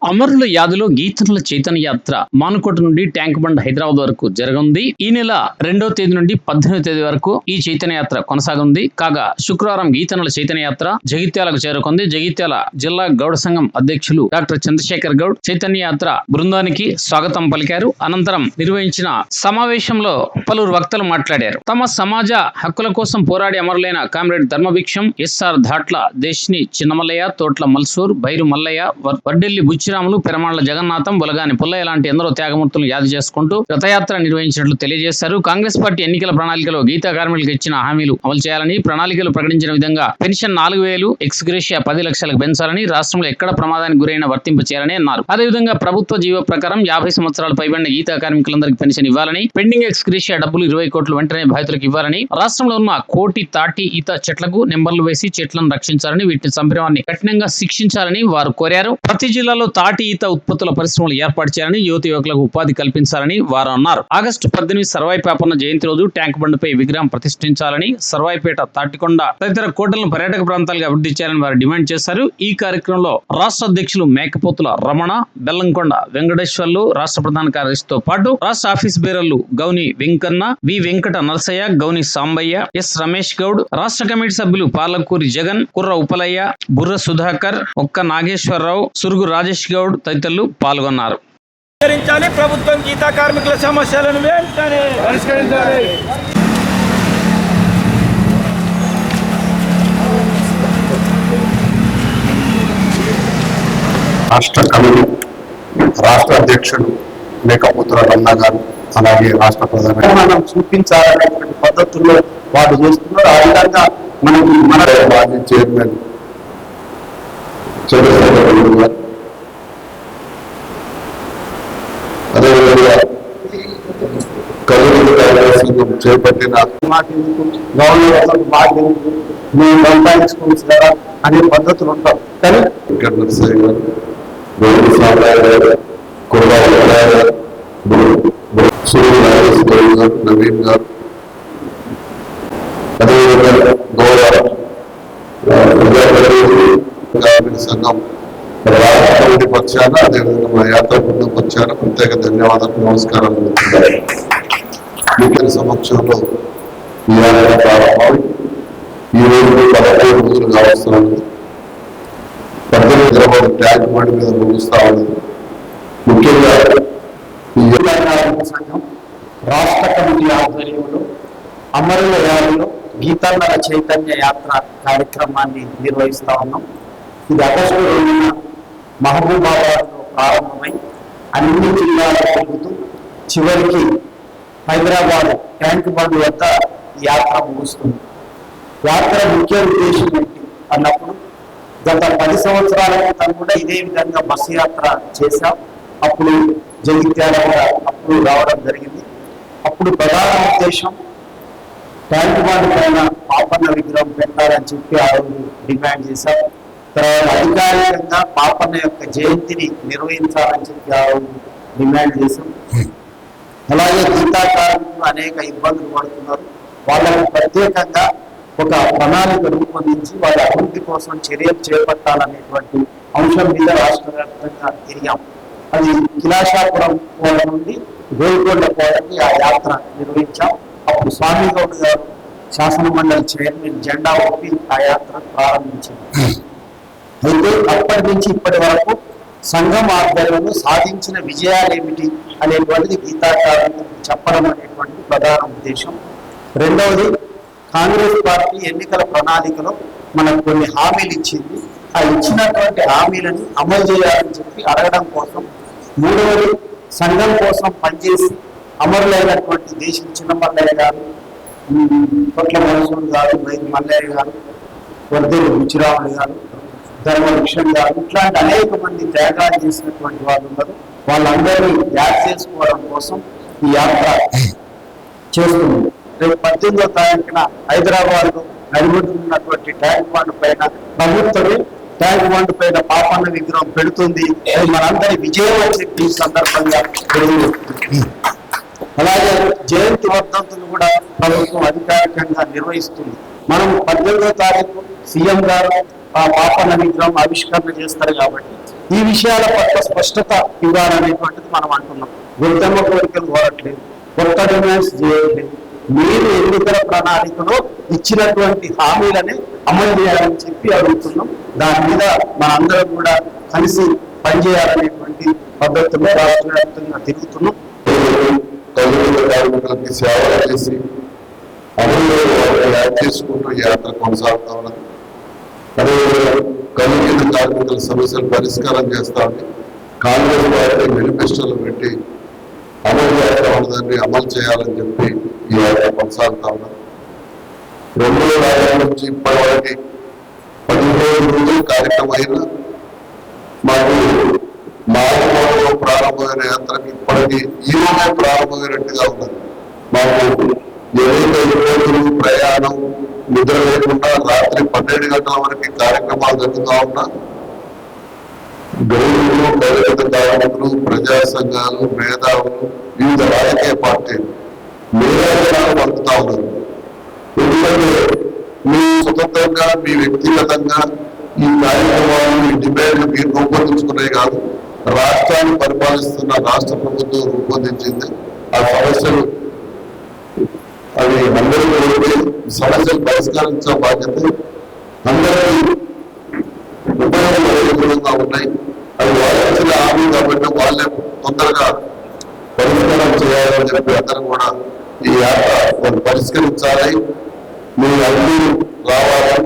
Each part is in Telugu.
అమరుల యాదిలో గీతల చైతన్య యాత్ర మానుకోట నుండి ట్యాంక్ బండ్ హైదరాబాద్ వరకు జరగనుంది. ఈ నెల 2వ తేదీ నుండి 18వ తేదీ వరకు ఈ చైతన్య యాత్ర కొనసాగుంది. కాగా శుక్రవారం గీతల చైతన్య యాత్ర జగిత్యాలకు చేరుకుంది. జగిత్యాల జిల్లా గౌడ సంఘం అధ్యక్షులు డాక్టర్ చంద్రశేఖర్ గౌడ్ చైతన్య యాత్ర బృందానికి స్వాగతం పలికారు. అనంతరం నిర్వహించిన సమావేశంలో పలువురు వక్తలు మాట్లాడారు. తమ సమాజ హక్కుల కోసం పోరాడి అమరులైన కామ్రేడ్ ధర్మభిక్షం, ఎస్ఆర్ ధాట్ల, దేశిని చిన్నమల్లయ్య, తోట్ల మల్సూర్, బైరు మల్లయ్య, వడ్డెల్లి బుచ్చిరాములు, పెరమాళ్ల జగన్నాథం, బులగాని పుల్లయ్య లాంటి ఎందరో త్యాగమూర్తులను యాది చేసుకుంటూ రథయాత్ర నిర్వహించినట్లు తెలియజేశారు. కాంగ్రెస్ పార్టీ ఎన్నికల ప్రణాళికలో గీతా కార్మికులకు ఇచ్చిన హామీలు అమలు చేయాలని, ప్రణాళికలు ప్రకటించిన విధంగా పెన్షన్ 4,000, ఎక్స్ గ్రేషియా 10 లక్షలకు పెంచాలని, రాష్ట్రంలో ఎక్కడ ప్రమాదానికి గురైన వర్తింప చేయాలని అన్నారు. అదేవిధంగా ప్రభుత్వ జీవో ప్రకారం 50 సంవత్సరాలు పైబడిన గీతా కార్మికులందరికీ పెన్షన్ ఇవ్వాలని, పెండింగ్ ఎక్స్ గ్రేషియా డబ్బులు 20 కోట్లు వెంటనే బాధితులకు ఇవ్వాలని, రాష్ట్రంలో ఉన్న కోటి తాటి ఈత చెట్లకు నెంబర్లు వేసి చెట్లను రక్షించాలని, వీటిని చంపినవారిని కఠినంగా శిక్షించాలని వారు కోరారు. ప్రతి జిల్లాలో తాటి ఈత ఉత్పత్తుల పరిశ్రమలు ఏర్పాటు చేయాలని, యువకులకు ఉపాధి కల్పించాలని వారు అన్నారు. ఆగస్టు 18 సర్వాయి పాపన్న జయంతి రోజు ట్యాంక్ బండ్పై విగ్రహం ప్రతిష్ఠించాలని, సర్వాయిపేట, తాటికొండ తదితర కోటలను పర్యాటక ప్రాంతాలుగా అభివృద్ధి చేయాలని వారు డిమాండ్ చేశారు. ఈ కార్యక్రమంలో రాష్ట్ర అధ్యక్షులు మేకపోతుల రమణ, బెల్లంకొండ వెంకటేశ్వర్లు, రాష్ట్ర ప్రధాన కార్యదర్శితో పాటు రాష్ట్ర ఆఫీస్ బేరర్లు గౌని వెంకన్న, వి వెంకట నరసయ్య, గౌని సాంబయ్య, ఎస్ రమేష్ గౌడ్, రాష్ట్ర కమిటీ సభ్యులు పాలకూరి జగన్, కుర్ర ఉపలయ్య, బుర్ర సుధాకర్, ఒక్క నాగేశ్వరరావు, సురుగు రాజేష్ గౌడ్ తదితరులు పాల్గొన్నారు. ప్రభుత్వం గీతా కార్మికుల సమస్యలను వెంటనే పరిష్కరించాలి. రాష్ట్ర కమిటీ రాష్ట్ర అధ్యక్షుడు మేకపోతుల రమణ గారు, అలాగే రాష్ట్ర ప్రధాన మనం చూపించాలనేటువంటి పద్ధతుల్లో వారు చేస్తున్నారు. ఆ విధంగా మనకి మన మాజీ చైర్మన్ చంద్రశేఖర్ గారు, అదేవిధంగా కల్లూరి కార్యదర్శి చేపట్టిన గవర్నమెంట్ మాకెందుకు మేము సంపాదించుకోవచ్చు కదా అనే పద్ధతులు ఉంటాం. కానీ వెంకట నరసయ్య గారు, గౌరవ సాంబయ్య గారు, సూర్య రాజేష్ గౌడ్ గారు, నవీన్ గారు, అదేవిధంగా గౌరవ కార్మిక సంఘం రాష్ట్ర కమిటీ పక్షాన, అదేవిధంగా మా యాత్ర బృందం పక్షాన ప్రత్యేక ధన్యవాదాలు, నమస్కారాలు. మీకల సమక్షంలో ఈ యాత్ర ప్రారంభం ఈ రోజు 11 రోజులు కావస్తున్నది. 18 ట్యాంక్ బండ్ మీద ముగుస్తా ఉన్నది. ముఖ్యంగా ఈ సంఘం రాష్ట్ర కమిటీ ఆధ్వర్యంలో అమరుల యాదిలో గీతాల చైతన్య యాత్ర కార్యక్రమాన్ని నిర్వహిస్తా ఉన్నాం. ఇది ఆగస్టు 2న మహబూబాబాద్లో ప్రారంభమై అన్ని జిల్లాలు తిరుగుతూ చివరికి హైదరాబాద్ ట్యాంక్ బండ్ వద్ద యాత్ర ముగుస్తుంది. యాత్ర ముఖ్య ఉద్దేశం ఏంటి అన్నప్పుడు, గత 10 సంవత్సరాల క్రితం కూడా ఇదే విధంగా బస్సు యాత్ర చేశాం. అప్పుడు జగిత్యాల కూడా అప్పుడు రావడం జరిగింది. అప్పుడు ప్రధాన ఉద్దేశం ట్యాంక్ బండ్ పైన పాపన్న విగ్రహం పెట్టాలని చెప్పి ఆ రోజు డిమాండ్ చేశాం. తర్వాత అధికారికంగా పాపన్న యొక్క జయంతిని నిర్వహించాలని చెప్పి ఆ రోజు డిమాండ్ చేశాం. అలాగే గీతా కార్మికులు అనేక ఇబ్బందులు పడుతున్నారు. వాళ్ళకు ప్రత్యేకంగా ఒక ప్రణాళిక రూపొందించి వాళ్ళ అభివృద్ధి కోసం చర్యలు చేపట్టాలనేటువంటి అంశం మీద రాష్ట్ర వ్యాప్తంగా తిరిగాం. అది కిలాషాపురం కోట నుండి గోల్కొండ కోటకి ఆ యాత్ర నిర్వహించాం. అప్పుడు స్వామి గౌడ్ గారు శాసన మండలి చైర్మన్ జెండా ఊపి ఆ యాత్ర ప్రారంభించింది. అయితే అప్పటి నుంచి ఇప్పటి వరకు సంఘం ఆధ్వర్యంలో సాధించిన విజయాలు ఏమిటి అనేటువంటిది గీతా కార్మికులకు చెప్పడం అనేటువంటి ప్రధాన ఉద్దేశం. రెండవది, కాంగ్రెస్ పార్టీ ఎన్నికల ప్రణాళికలో మనకు కొన్ని హామీలు ఇచ్చింది. ఆ ఇచ్చినటువంటి హామీలను అమలు చేయాలని చెప్పి అడగడం కోసం. మూడవది, సంఘం కోసం పనిచేసి అమరులైనటువంటి దేశం చిన్నమల్లయ్య గారు, కొట్ల మల్సూర్ గారు, వైద్య మల్లయ్య గారు, వడ్డెల్లి బుచ్చిరాములు గారు, ధర్మభిక్షం గారు, ఇట్లాంటి అనేక మంది త్యాగాలు చేసినటువంటి వాళ్ళు ఉన్నారు. వాళ్ళందరినీ యాడ్ చేసుకోవడం కోసం ఈ యాత్ర చేస్తుంది. రేపు 18వ తారీఖున హైదరాబాద్ లో నడిబొడ్డున్నటువంటి ట్యాంక్ బండ్ పైన ప్రభుత్వమే ట్యాంక్ బండ్ పైన పాపన్న విగ్రహం పెడుతుంది. అది మనందరి విజయం అని చెప్పి ఈ సందర్భంగా తెలియజేస్తుంది. అలాగే జయంతి వర్ధంతులు కూడా ప్రభుత్వం అధికారికంగా నిర్వహిస్తుంది. మనం 18వ తారీఖు సీఎం గారు ఆ పాపన్న విగ్రహం ఆవిష్కరణ చేస్తారు కాబట్టి ఈ విషయాల పట్ల స్పష్టత ఇవ్వాలనేటువంటిది మనం అంటున్నాం. గొంతమ్మ కోరికలు కోరట్లేదు, కొత్త డిమాండ్స్ చేయట్లేదు. మీరు ఎన్నికల ప్రణాళికలో ఇచ్చినటువంటి హామీలని అమలు చేయాలని చెప్పి అడుగుతున్నాం. దాని మీద మనందరం కూడా కలిసి పనిచేయాలనేటువంటి పద్ధతిలో రాష్ట్ర వ్యాప్తంగా తిరుగుతున్నాం. కార్మికులకి సేవ చేసి అమలు యాడ్ చేసుకుంటూ యాత్ర కొనసాగుతా ఉన్నది. అదేవిధంగా కలుగిన కార్మికుల సమస్యలు పరిష్కారం చేస్తా ఉంది. కాంగ్రెస్ పార్టీ మేనిఫెస్టోలో పెట్టి అమలు చేస్తా ఉన్నదాన్ని అమలు చేయాలని చెప్పి ఈ యాత్ర కొనసాగుతా ఉన్నది. 2000 నుంచి ఇప్పటి వరకు 15 రోజులు కార్యక్రమం అయినా మాకు మార్గంలో ప్రారంభమైన యాత్రకి ఇప్పటికీ ఈ రోజే ప్రారంభమైనట్టుగా ఉన్నది. మాకు ఏదైతే రోజులు ప్రయాణం నిద్ర లేకుండా రాత్రి 12 గంటల వరకు కార్యక్రమాలు జరుగుతూ ఉన్నా గౌరవులు, దళిత కార్మికులు, ప్రజా సంఘాలు, మేధావులు, వివిధ రాజకీయ పార్టీలు మేధావులు పంపుతా ఉన్నారు. ఎందుకంటే మీ స్వతంత్రంగా మీ వ్యక్తిగతంగా ఈ కార్యక్రమాలు ఈ డిమాండ్లు మీరు రూపొందించుకునే కాదు, రాష్ట్రాన్ని పరిపాలిస్తున్న రాష్ట్ర ప్రభుత్వం రూపొందించింది. ఆ సమస్యలు అవి అందరికీ సమస్యలు పరిష్కరించే బాధ్యత అందరికీ ఉపయోగకరంగా ఉన్నాయి. అవి వాళ్ళు ఇచ్చిన హామీ కాబట్టి వాళ్ళే తొందరగా పరిష్కారం చేయాలని చెప్పి అందరూ కూడా ఈ యాత్ర పరిష్కరించాలి. మీ అన్ని రావాలి,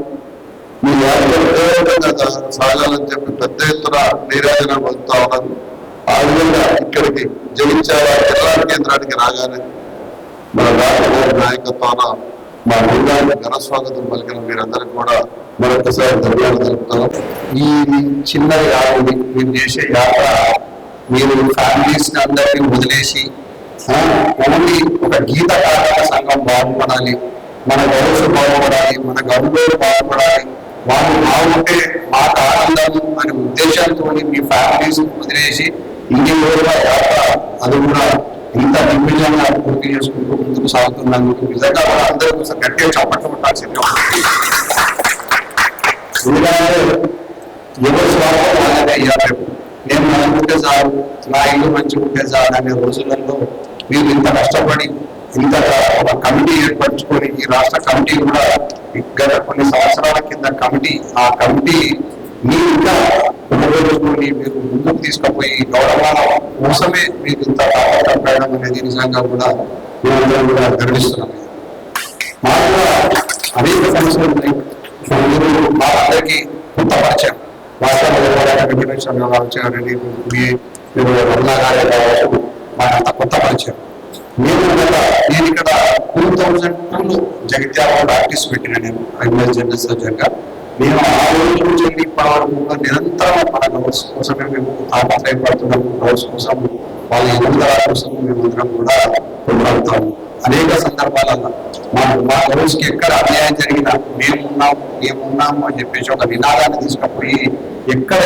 మీ యాత్ర సాగాలని చెప్పి పెద్ద ఎత్తున నీరాజన పొందుతా ఉన్నారు. ఆ విధంగా ఇక్కడికి జగిత్యాల జిల్లా కేంద్రానికి రాగానే మన రాష్ట్ర నాయకత్వాన మా బృందానికి ఘనస్వాగతం పలికిన మీరందరికీ కూడా మరొకసారి ధన్యవాదాలు తెలుపుతాను. ఈ చిన్నది కాదు, మీరు చేసే యాత్ర మీరు ఫ్యామిలీస్ అందరినీ వదిలేసి ఓన్లీ ఒక గీత కార్మిక సంఘం బాగుపడాలి, మన గౌరవ బాగుపడాలి, మన గౌరవ బాగుపడాలి, వాళ్ళు బాగుంటే మాకు ఆనందం అనే ఉద్దేశంతో మీ ఫ్యామిలీస్ వదిలేసి ఇన్ని రోజుల యాత్ర అది కూడా ఇంత దిగ్విజయంగా పూర్తి చేసుకుంటూ ముందుకు సాగుతున్నందుకు నిజంగా కూడా అందరూ కోసం గట్టిగా చప్పట్లు కొట్టాల్సిందే. ఎందుకంటే ఎవరి స్వార్థం వాళ్ళనే అయ్యారు. నేను మంచిగుంటే చాలు, నా ఇల్లు మంచిగుంటే చాలు అనే రోజులలో మీరు ఇంత కష్టపడి ఇంత ఒక కమిటీ ఏర్పరచుకొని ఈ రాష్ట్ర కమిటీ కూడా గత కొన్ని సంవత్సరాల కింద కమిటీ ఆ కమిటీ మీరు ఇంకా ఉపయోగించుకొని మీరు ముందుకు తీసుకుపోయి గౌరవాల కోసమే మీరు ఇంత కాపాడడం అనేది నిజంగా కూడా మేమందరం కూడా గర్విస్తున్నాం. మాకు కూడా అనేక సమస్యలు ఉన్నాయి. మా అందరికీ కొత్త పరిచయం వాస్తవంగా కావచ్చు, మీరు రమణ గారే కావచ్చు, మాకంత కొత్త పరిచయం. నేను ఇక్కడ 2002లో జగిత్యాల ప్రాక్టీస్ పెట్టిన నేను ఎంఎస్ జనరల్ సర్జన్గా. మేము ఆ రోజు నుంచి ఇప్పటి వరకు నిరంతరం మన గౌరవ కోసమే మేము తాపత్రయపడుతున్నాము. గౌరవ కోసం వాళ్ళ ఎదుగుదల కోసం మేమందరం కూడా పోరాడుతాము. అనేక సందర్భాలలో మా గౌరవకి ఎక్కడ అన్యాయం జరిగినా మేమున్నాము అని చెప్పేసి ఒక నినాదాన్ని తీసుకుపోయి ఎక్కడ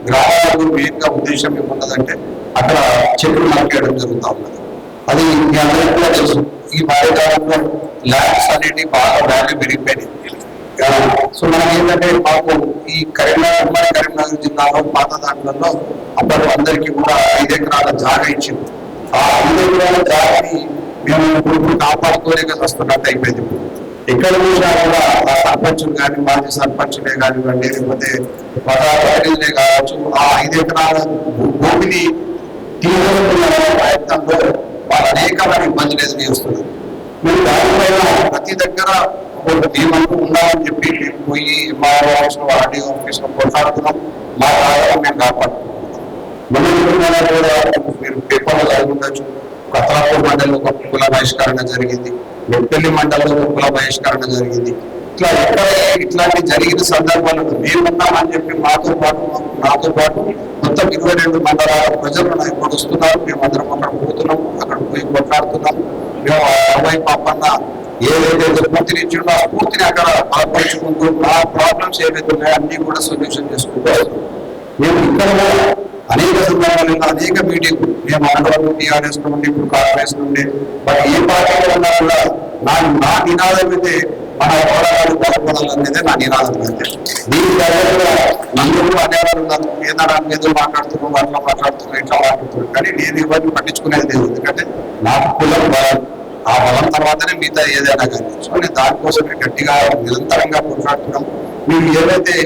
గ్రామాలకు మెయిన్గా ఉద్దేశం ఏమున్నదంటే అక్కడ చెట్లు నరికేయడం జరుగుతూ ఉన్నది. అది మీ అందరికీ కూడా తెలుసు. ఈ మధ్యకాలంలో ల్యాండ్స్ అనేవి బాగా వాల్యూ పెరిగిపోయినాయి. సో మనకి ఏంటంటే మాకు ఈ కరీంనగర్ జిల్లాలో పాత దాంట్లో అప్పటి అందరికీ కూడా 5 ఎకరాల జాగా ఇచ్చింది. ఆ 5 ఎకరాల జాగాని మేము ఇప్పుడు కాపాడుకోలేక వస్తున్నట్టు అయిపోయింది. ఎక్కడ చూసినా కూడా ఆ సర్పంచులు కానీ మాజీ సర్పంచులే కానివ్వండి, లేకపోతే ప్రజాప్రతినిధులే కావచ్చు, ఆ 5 ఎకరాల భూమిని తీసుకోవాలనే ప్రయత్నంలో వాళ్ళు అనేకమైన ఇబ్బందులు ఎదురొస్తున్నారు. మేము దానిపైన ప్రతి దగ్గర ఏమంటూ ఉండాలని చెప్పి మేము పోయి మా ఆఫీస్లో ఆర్డీఓ ఆఫీస్లో కొట్లాడుతున్నాం. మా రాష్ట్రం మేము కాపాడుతున్నాం. మన కూడా మీరు పేపర్లో కలిగి ఉండొచ్చు. కత్రాపూర్ మండలంలో ఒక కుల బహిష్కరణ జరిగింది, వెప్పల్లి మండలంలో ఒక కుల బహిష్కరణ జరిగింది. ఇట్లా ఎక్కడ ఇట్లాంటి జరిగిన సందర్భాలను మేమున్నామని చెప్పి నాతో పాటు మొత్తం 22 మండలాల ప్రజలు ఇప్పుడు వస్తున్నారు. మేమందరం అక్కడ పోతున్నాం, అక్కడ పోయి కొట్లాడుతున్నాం. మేము అబ్బాయి పాపన్న ఏదైతే స్ఫూర్తినిచ్చిండో ఆ స్ఫూర్తిని అక్కడ బలపరుచుకుంటూ ఆ ప్రాబ్లమ్స్ ఏవైతే ఉన్నాయో అన్ని కూడా సొల్యూషన్ చేసుకుంటూ మేము ఇక్కడ అనేక సందర్భాలలో అనేక మీటింగ్ మేము ఆంధ్రలో టీఆర్ఎస్ నుండి ఇప్పుడు కాంగ్రెస్ నుండి బట్ ఏ పార్టీలో ఉన్నా కూడా నా నినాదం అయితే మన పోరాటాలు బాగుపడాలనేదే నా నినాదం. అయితే దీని దగ్గర నలుగురు అనేవాళ్ళు ఉన్నారు, ఏదైనా మీద మాట్లాడుతున్నాం, అట్లా మాట్లాడుతున్నాం, ఇట్లా మాట్లాడుతున్నాం, కానీ నేను ఇవన్నీ పట్టించుకునేది లేదు. ఎందుకంటే నాకు కులం బలం, ఆ బలం తర్వాతనే మిగతా ఏదైనా కానీ. సో నేను దానికోసమే గట్టిగా నిరంతరంగా పోరాడుతున్నాం. మీరు ఏవైతే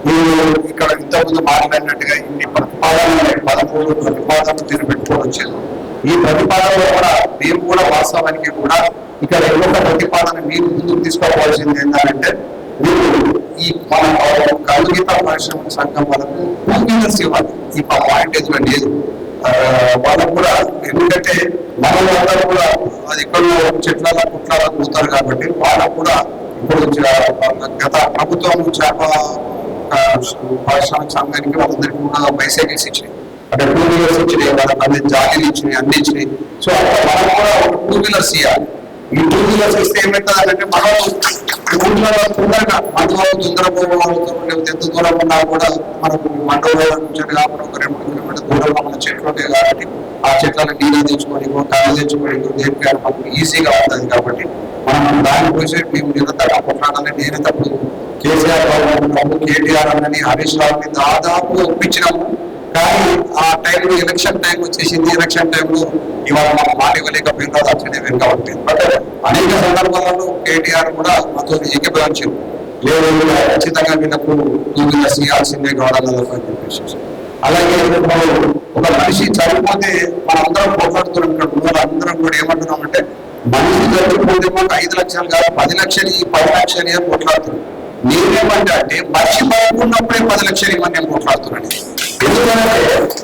మీరు ఇక్కడ ఇంతకుముందు మాట్లాడినట్టుగా ఇన్ని ప్రతిపాదనలు 13 ప్రతిపాదనలు మీరు పెట్టుకొని వచ్చారు. ఈ ప్రతిపాదనలో కూడా మేము కూడా వాస్తవానికి కూడా ఇక్కడ ఒక ప్రతిపాదన మీరు ముందుకు తీసుకోవాల్సింది ఏంటంటే, మీరు ఈ మన కలుగీత పరిశ్రమ సంఘం వాళ్ళకు టూ-వీలర్స్ ఇవ్వాలి. ఈ పాయింట్ ఎదురు లేదు వాళ్ళకు కూడా. ఎందుకంటే మనలందరూ కూడా అది ఎక్కడో చెట్ల కుట్ల పోతారు కాబట్టి వాళ్ళకు కూడా ఇప్పుడు గత ప్రభుత్వం చేప పారిశ్రామిక సంఘానికి వాళ్ళందరికీ కూడా బైసైకిల్స్ ఇచ్చినాయి, అంటే 2-వీలర్స్ ఇచ్చినాయి, వాళ్ళకి అన్ని జాలీలు ఇచ్చినాయి, అన్ని ఇచ్చినాయి. సో అక్కడ మనం కూడా ఒక 2-వీలర్స్ ఇవ్వాలి. ఈ 2-వీలర్స్ ఇస్తే ఏమవుతుంది అంటే మనం ఊళ్ళో తొందరగా లేకపోతే ఎంత దూరం ఉన్నా కూడా మనకు మండల నుంచి కాకుండా ఒక 2 కిలోమీటర్ల దూరంలో మన చెట్లు ఉంటాయి కాబట్టి ఆ చెట్లను నీళ్ళు తెచ్చుకొని కళ్ళు తెచ్చుకొని దేనికైనా మనకు ఈజీగా ఉంటుంది. కాబట్టి మనం దాని కోసం మేము నిరంతరంగా కొట్లాడాలని నేనే తప్పుడు కేసీఆర్ బాబు, కేటీఆర్ అని, హరీష్ రావుని దాదాపు ఒప్పించినాము. కానీ ఆ టైంలో ఎలక్షన్ టైం వచ్చేసింది. ఎలక్షన్ టైంలో ఇవాళ మాకు మాట ఇవ్వలేకపోయిందో అది వెనుకబట్టింది. బట్ అనేక సందర్భాలలో కేటీఆర్ కూడా మాతో ఏకీభవించారు, లేదు ఖచ్చితంగా వీళ్ళకు 2-వీలర్స్ ఇవ్వాల్సిందే గవర్నర్ అని చెప్పేసి. అలాగే ఒక మనిషి చనిపోతే మనందరం పోట్లాడుతున్నాం. ఇక్కడ అందరం కూడా ఏమంటున్నామంటే, మనిషి చనిపోతే మాకు 5 లక్షలు కాదు 10 లక్షలు, ఈ 10 లక్షలు అని పోట్లాడుతున్నాం. నేనేమంటే అంటే మనిషి బతుకున్నప్పుడే 10 లక్షలు ఇవ్వని నేను పోట్లాడుతున్నాను. ఎందుకంటే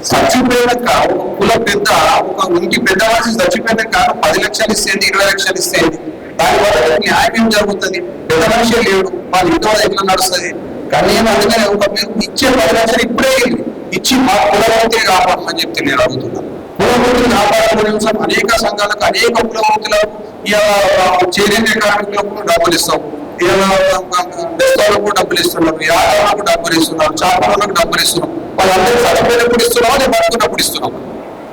చచ్చిపోయాక ఒక కుల పెద్ద, ఒక ఇంటి పెద్ద మనిషి చచ్చిపోయాక 10 లక్షలు ఇస్తేంది, 20 లక్షలు ఇస్తేంది, దానివల్ల న్యాయం ఏం జరుగుతుంది? పెద్ద మనిషి లేడు, వాళ్ళ ఇంట్లో ఎట్లా నడుస్తుంది? కానీ నేను అందుకనే ఒక మీరు ఇచ్చే 10 లక్షలు ఇప్పుడే ఇచ్చి మా కులవృత్తిని కాపాడమని చెప్తే నేను అడుగుతున్నాను. కులవృత్తిని కాపాడడం కోసం అనేక సంఘాలకు, అనేక కులవృత్తులకు చేనేత కార్మికులకు డబ్బులు ఇస్తాం, బెస్తాలకు డబ్బులు ఇస్తున్నారు, యాదవులకు డబ్బులు ఇస్తున్నారు, చేపలకు డబ్బులు ఇస్తున్నాం. వాళ్ళందరూ చచ్చిపోయినప్పుడు ఇస్తున్నావా, నేను బతుకున్నప్పుడు ఇస్తున్నాం.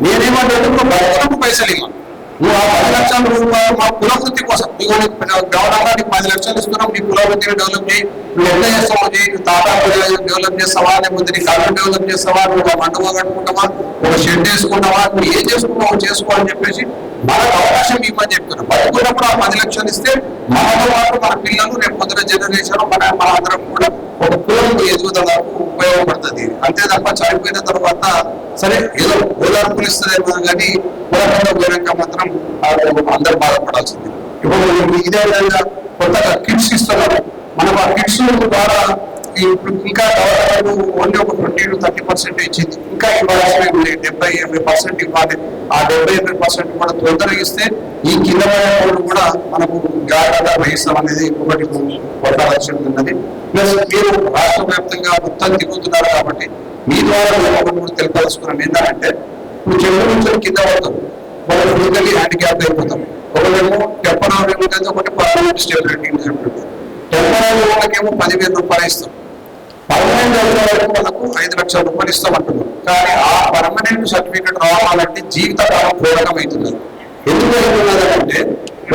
నేనేమంటే బతుకున్నప్పుడు పైసలు ఇవ్వాలి. నువ్వు ఆ 10 లక్షల రూపాయలు మా కులవృత్తి కోసం గవర్నమెంట్ 10 లక్షలు ఇస్తున్నాం, నీ కులవృత్తిని డెవలప్ చేయి, నువ్వు ఎంత చేస్తావో చేయి, నువ్వు తాటా డెవలప్ చేస్తావా, లేకపోతే నీ కళ్ళు డెవలప్ చేస్తావా, నువ్వు మండపం కట్టుకుంటావా, ఒక షెడ్ వేసుకుంటావా, నువ్వు ఏం చేసుకుంటావో చేసుకో అని చెప్పేసి మనకు అవకాశం ఇవ్వని చెప్తున్నాం. బతుకున్నప్పుడు ఆ 10 లక్షలు ఇస్తే మనతో పాటు మన పిల్లలు రేపు పొద్దున జనరేషన్ మన అందరం కూడా ఒక కులం ఎదుగుదలకు ఉపయోగపడుతుంది. అంతే తప్ప చనిపోయిన తర్వాత సరే ఏదో ఓదార్పులు ఇస్తుందేమో కానీ కులంలో పోయాక మాత్రం అందరూ బాధపడాల్సింది. ఇప్పుడు ఇదే విధంగా కొత్తగా కిట్స్ ఇస్తున్నారు. మనం ఆ కిట్స్ ద్వారా ఇంకా గవర్నమెంట్ ఓన్లీ ఒక 20 to 30% ఇచ్చింది. ఇంకా ఇవ్వాల్సిన 70-80% ఇవ్వాలి. ఆ 70-80% కూడా తొందరగా ఇస్తే ఈ కింద వాళ్ళు కూడా మనకు జాగ్రత్తగా వహిస్తాం అనేది ఒకటి కొట్టాల్సి ఉన్నది. ప్లస్ మీరు రాష్ట్ర వ్యాప్తంగా మొత్తం తిరుగుతున్నారు కాబట్టి మీ ద్వారా ఒకటి కూడా తెలుపాల్సుకున్నాం. ఏంటంటే ఇప్పుడు చెడు నుంచి కింద పడతాం, వాళ్ళు ఫిజికల్లీ హ్యాండిక్యాప్ అయిపోతాం. ఒకవేమో టెంపరీ ఒకటి పర్మనెంట్ స్టెబిలిటీ ఉంటుంది. టెంపరీ వాళ్ళకేమో 10,000 రూపాయలు ఇస్తాం, పర్మనెంట్ వరకు మనకు 5 లక్షల రూపాయలు ఇస్తామంటున్నాం. కానీ ఆ పర్మనెంట్ సర్టిఫికేట్ రావాలంటే జీవితకాలం పూరకం అవుతున్నది. ఎందుకు అవుతున్నదంటే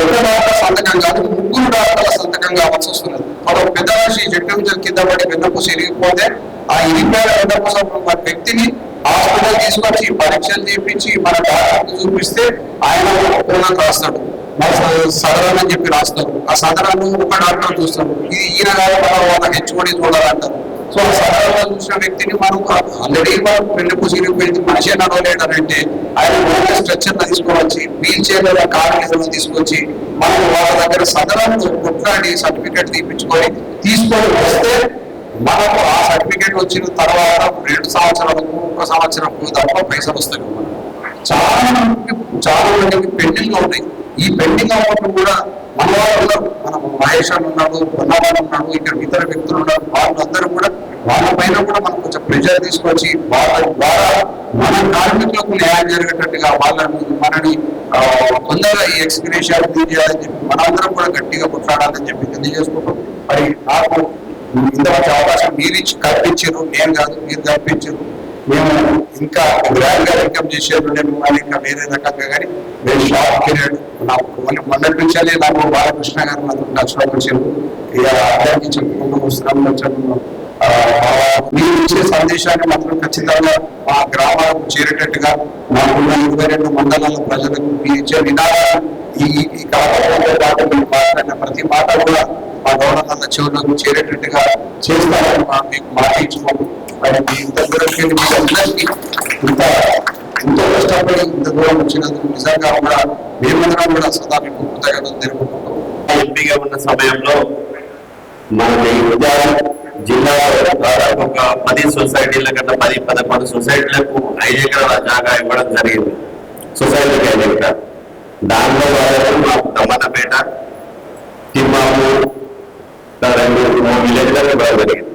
ఒక డాక్టర్ సంతకం కాదు, 3 డాక్టర్ల సంతకం కావాల్సి వస్తున్నది. మనం పెద్ద మనిషి చెట్టు కింద పడి వెన్నపూస ఇరిగిపోతే ఆ ఇరిగిపోయిన వెన్నపూస వ్యక్తిని హాస్పిటల్ తీసుకొచ్చి పరీక్షలు చేయించి మన డాక్టర్కి చూపిస్తే ఆయన పూర్ణం రాస్తాడు, సదరన్ అని చెప్పి రాస్తారు. ఆ సదరాన్ని ఒక డాక్టర్ చూస్తాడు, ఇది ఈయన కాదు వాళ్ళ హెచ్ఓడి చూడాలంటారు. సో ఆ సదరంలో చూసిన వ్యక్తిని మనం ఆల్రెడీ మనం వెన్నపూస ఇరిగిపోయింది, మనిషి నడవలేడనంటే ఆయన స్ట్రెచ్చర్ తీసుకోవచ్చి వీల్ చైర్ కారు తీసుకొచ్చి మనం వాళ్ళ దగ్గర సదరంలో కొట్లాడి సర్టిఫికేట్ తీపించుకొని తీసుకొని వస్తే మనకు ఆ సర్టిఫికేట్ వచ్చిన తర్వాత 2 సంవత్సరాలకు 1 సంవత్సరం తప్ప పైసలు వస్తాయి. చాలా మందికి పెండింగ్ లో ఉన్నాయి. ఈ పెండింగ్ అవ్వడం కూడా మన వాళ్ళు మన మహేష్ అని ఉన్నాడు, పొన్నవాడు ఉన్నాడు, ఇక్కడ ఇతర వ్యక్తులు ఉన్నారు, వాళ్ళందరూ కూడా వాళ్ళ పైన కూడా మనం కొంచెం ప్రెషర్ తీసుకొచ్చి వాళ్ళ ద్వారా మన కార్మికులకు న్యాయం జరిగేటట్టుగా మనని తొందరగా ఈ ఎక్స్గ్రేషన్ చేయాలని చెప్పి మనందరం కూడా గట్టిగా కొట్లాడాలని చెప్పి తెలియజేసుకుంటాం. మరి నాకు ఇంతవరకు అవకాశం మీరు ఇచ్చి కల్పించారు, నేను కాదు మీరు కల్పించారు. మేము ఇంకా గ్రాండ్ గా వెల్కమ్ చేసేది మిమ్మల్ని ఇంకా వేరే రకంగా కానీ మేము షార్ట్ పీరియడ్ నాకు మొన్నటి నుంచి నాకు బాలకృష్ణ గారు నాతో టచ్లో వచ్చారు. ఇక అందరికీ చెప్పుకుంటూ వస్తున్నాం. కొంచెం మీరు ఇచ్చే సందేశాన్ని మాత్రం ఖచ్చితంగా మా గ్రామాలకు చేరేటట్టుగా మాకున్న 22 మండలాల ప్రజలకు మీరు ఇచ్చే విధానాలు ఈ కార్యక్రమంతో పాటు మీరు మాట్లాడిన ప్రతి మాట కూడా మా గవర్నర్ల చెవులకు చేరేటట్టుగా చేస్తారని మీకు మాట ఇచ్చుకోండి. మరి మీ ఇంత దూరంకి మీ అందరికీ ఎంతో కష్టపడి ఇంత దూరం వచ్చినందుకు నిజంగా కూడా మేమందరం కూడా సదా మీకు కృతజ్ఞతలు తెలుపుకుంటాం. ఎంపీగా ఉన్న సమయంలో మన జిల్లాలో దాదాపు ఒక 10 సొసైటీల కన్నా 10-11 సొసైటీలకు 5 ఎకరాల జాగా ఇవ్వడం జరిగింది. సొసైటీకి 5 ఎకరాలు. దాంట్లో వాళ్ళకు మాకు దమ్మన్నపేట, తిమ్మాపు, 2-3 విలేజ్లకు ఇవ్వడం జరిగింది.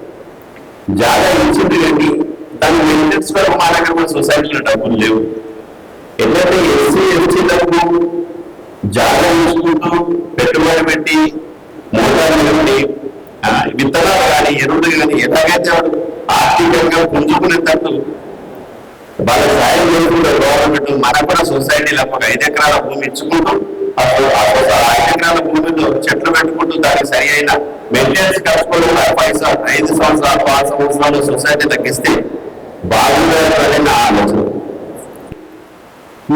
జాగా ఇచ్చింది కానీ దాని మెయింటెనెన్స్ వరకు మా దగ్గర కూడా సొసైటీలో డబ్బులు లేవు. ఎందుకంటే ఎస్సీలకు జాగా చూసుకుంటూ పెట్టుబడి పెట్టి మోటార్లు పెట్టి విత్తనాలు కానీ ఎరువులు కానీ ఎలాగైతే ఆర్థికంగా పుంజుకునేటట్టు వాళ్ళ సాయం చేసుకుంటే గవర్నమెంట్ మనకు కూడా సొసైటీలో ఒక 5 ఎకరాల భూమి ఇచ్చుకుంటూ అప్పుడు 5 ఎకరాల భూమిలో చెట్లు పెట్టుకుంటూ దానికి సరి అయిన మెయింటెనెన్స్ ఖర్చుకోవడం 5 సంవత్సరాలు 6 సంవత్సరాలు సొసైటీ తగ్గిస్తే బాగుంటుందని నా ఆలోచన.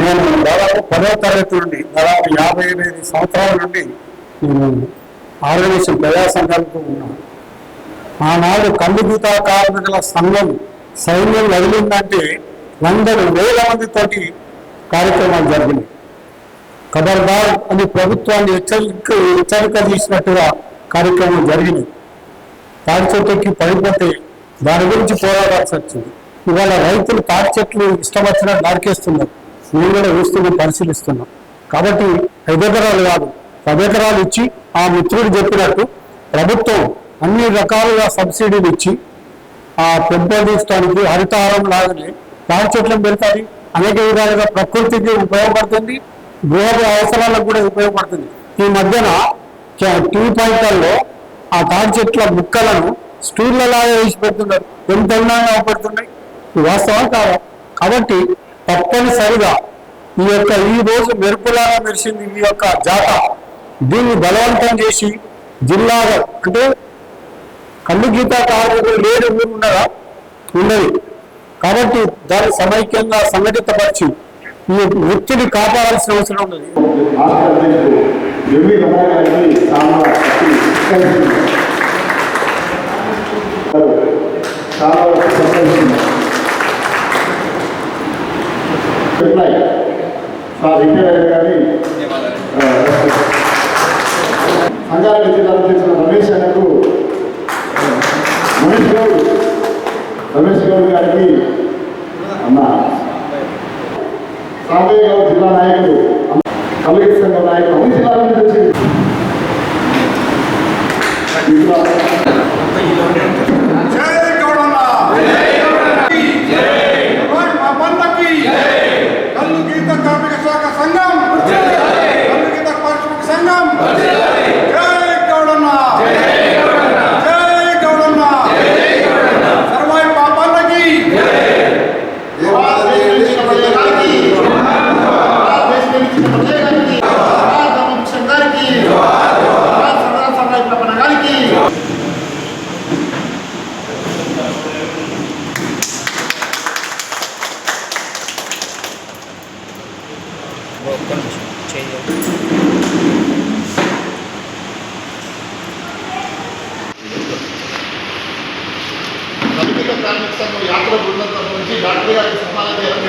నేను దాదాపు 10వ తరగతి నుండి దాదాపు 55 సంవత్సరాల నుండి నేను ఆర్గనైజేషన్ ప్రజా సంఘాలకు ఉన్నాను. ఆనాడు కళ్ళు గీత కార్మికుల సంఘం సైన్యం వదిలిందంటే 100,000 మందితోటి కార్యక్రమాలు జరిగినాయి. ఖబర్దార్ అని ప్రభుత్వాన్ని హెచ్చరిక చేసినట్టుగా కార్యక్రమాలు జరిగినాయి. తాడి చెట్టుకి పడిపోతే దాని గురించి పోరాడాల్సి వచ్చింది. ఇవాళ రైతులు తాడి చెట్లు ఇష్టం వచ్చినట్టు నరికేస్తున్నారు. మేము కూడా చూస్తున్నాం, పరిశీలిస్తున్నాం. కాబట్టి 5 ఎకరాలు కాదు 10 ఎకరాలు ఇచ్చి ఆ మిత్రుడు చెప్పినట్టు ప్రభుత్వం అన్ని రకాలుగా సబ్సిడీలు ఇచ్చి ఆ పెంపొందించడానికి హరితహారం లాగానే తాడి చెట్లను పెడతాది. అనేక విధాలుగా ప్రకృతికి ఉపయోగపడుతుంది, గృహ అవసరాలకు కూడా ఉపయోగపడుతుంది. ఈ మధ్యన టీ పాయింట్లలో ఆ తాడి చెట్ల ముక్కలను స్టూళ్ళలాగా వేసి పెడుతున్నారు. ఎంత అందంగా అవపడుతున్నాయి. వాస్తవం కాదా? కాబట్టి తప్పనిసరిగా ఈ రోజు మెరుపులాగా మెరిసింది ఈ యొక్క జాత. దీన్ని బలవంతం చేసి జిల్లాగా అంటే కళ్ళు గీత కార్మికులు లేని ఊరు ఉండగా ఉన్నది. కాబట్టి దాన్ని సమైక్యంగా సంఘటితపరిచి ఈ వృత్తిని కాపాడాల్సిన అవసరం ఉన్నది. సంగారెడ్డి జిల్లాకు చెందిన రమేష్ అన్నకు రమేష్ గౌడ్ గారికి అన్న సాంబయ్య గౌడ్ జిల్లా నాయకుడు కమిటీ సంఘం నాయకుడు అన్ని జిల్లాల నుంచి వచ్చింది. కళ్ళు గీత కార్మిక శాఖ సంఘం, కళ్ళు గీత పారిశ్రామిక సంఘం, జై గౌడన్న, జై గౌడన్న, సర్వాయి పాపాలకి కార్మిక సంఘం యాత్ర బృందం నుంచి డాక్టర్ గారికి సన్మానం చేయడం